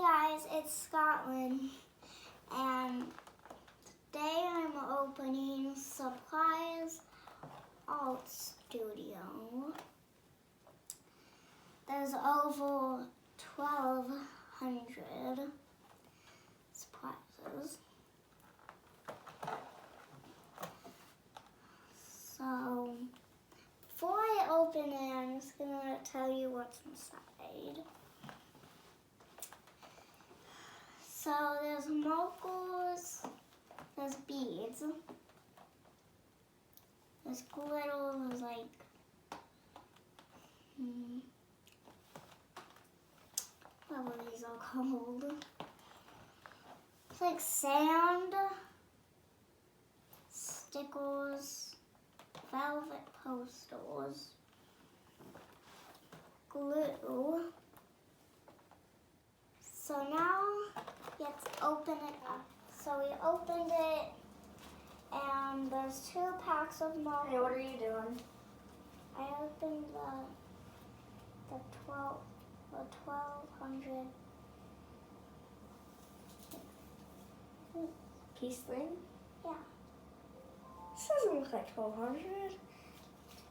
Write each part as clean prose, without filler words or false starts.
guys, it's Scotland, and today I'm opening Supplies Alt Studio. There's over 1,200 surprises. So, before I open it, I'm just gonna tell you what's inside. So there's mochas, there's beads, there's glitter, there's like, what were these all called? It's like sand, stickers, velvet posters, glue. So now, let's open it up. So we opened it, and there's 2 packs of mochas. Hey, what are you doing? I opened the 1,200 Piece thing? Yeah. This doesn't look like 1,200.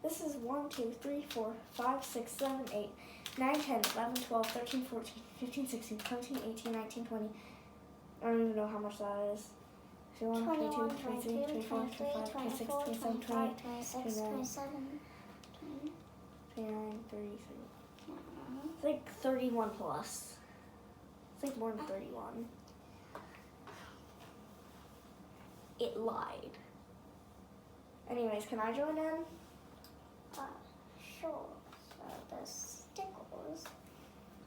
This is 1, 2, 3, 4, 5, 6, 7, 8, 9, 10, 11, 12, 13, 14, 15, 16, 17, 18, 19, 20. I don't even know how much that is. 21, 22, 23, 24, 25, 26, 27, 28, 29, 30. It's like 31 plus. It's like more than 31. It lied. Anyways, can I join in? Sure. So the stickers.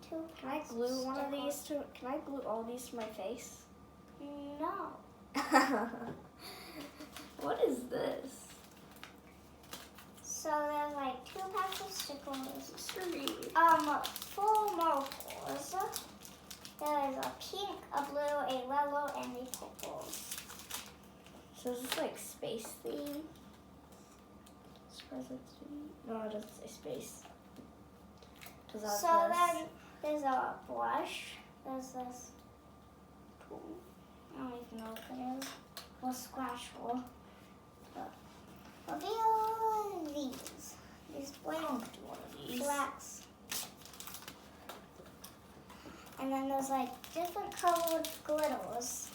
2 Can I glue one of these to? Can I glue all these to my face? No. What is this? So there's like 2 packs of stickers. Sweet. 4 mochas. There is a pink, a blue, a yellow, and a purple. So is this like space theme? No, it doesn't say space. So then there's a brush. There's this tool. I don't even know what it is. Or scratch tool. Reveal these blank blacks. And then there's like different colored glitters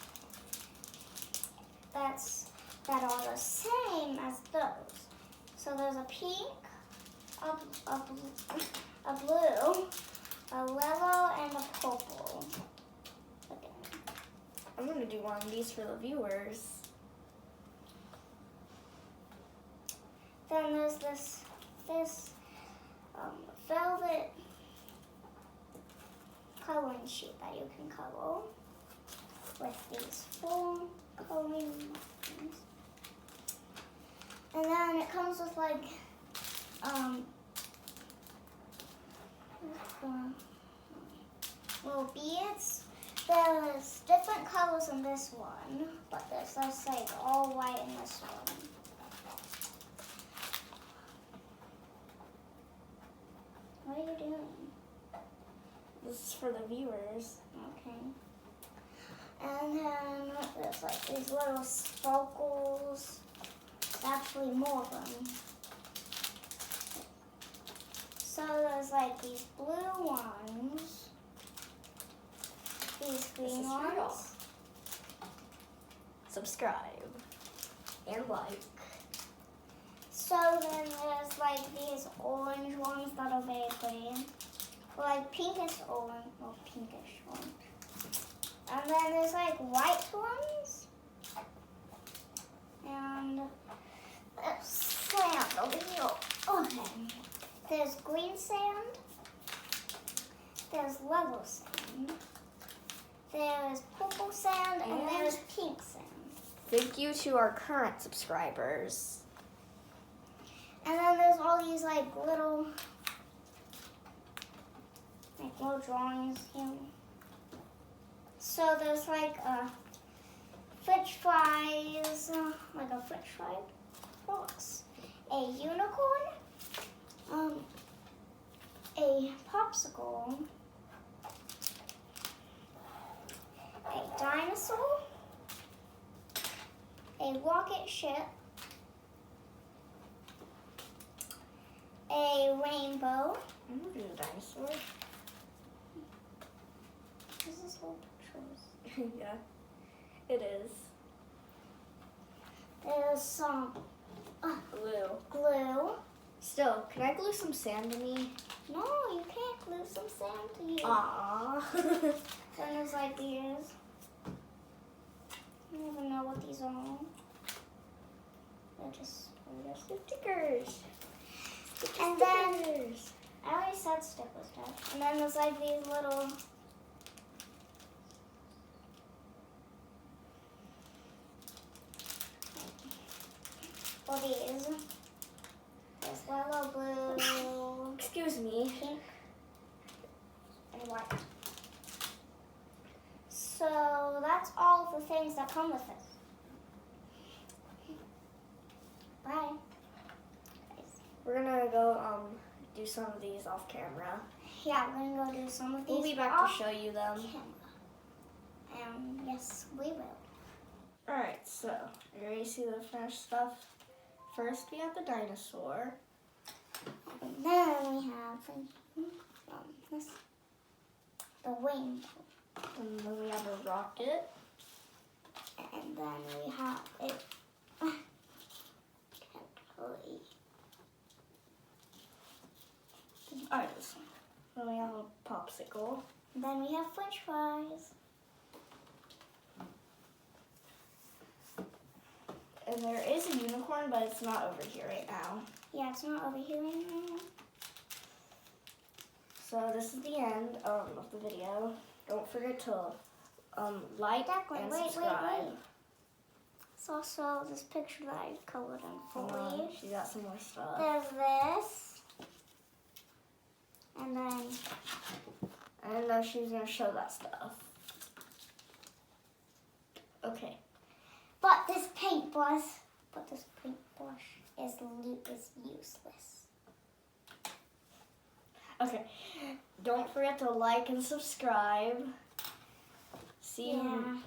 that are the same as those. So there's a pink, a blue, a yellow, and a purple. I'm gonna do one of these for the viewers. Then there's this velvet coloring sheet that you can color with these 4 coloring things. And then it comes with like little beads. There's different colors in this one, but there's just like all white in this one. What are you doing? This is for the viewers. Okay. And then there's like these little sparkles. Actually more of them. So there's like these blue ones, these green ones. Subscribe and like. So then there's like these orange ones that are very pretty. Like pinkish orange or pinkish orange. And then there's like white ones. And there's sand over here. Okay. There's green sand. There's yellow sand. There's purple sand, and there's pink sand. Thank you to our current subscribers. And then there's all these like little drawings here. So there's like French fries, like a French fry box, a unicorn, a popsicle, a dinosaur, a rocket ship, a rainbow. I'm gonna do a dinosaur. This is all pictures. Yeah, it is. There's some Glue. glue. Still, can I glue some sand to me? No, you can't glue some sand to you. Aww. Then there's like these. I don't even know what these are. They're just Stickers. And then Stickers. I already said stickers, Dad. And then there's like these little. What these? There's yellow, blue, Excuse me. pink, and white. So that's all of the things that come with it. Bye. We're gonna go do some of these off camera. Yeah, we're gonna go do some of these. We'll be back off to show you them. camera. Yes, we will. Alright, so you ready to see the finished stuff? First we have the dinosaur. And then we have this, the wing, And then we have a rocket. and then we have it. Alright, this one. Then we have a popsicle. Then we have French fries. And there is a unicorn, but it's not over here right now. Yeah, it's not over here anymore. So this is the end of the video. Don't forget to like Declan, and wait. subscribe. It's also this picture that I colored in foliage. She got some more stuff. There's this. And then I didn't know she was gonna show that stuff. Okay. But this paintbrush is useless. Okay. Don't forget to like and subscribe. See you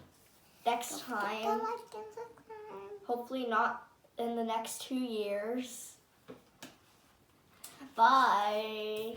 next Don't forget to time. like and subscribe. Hopefully not in the next 2 years. Bye.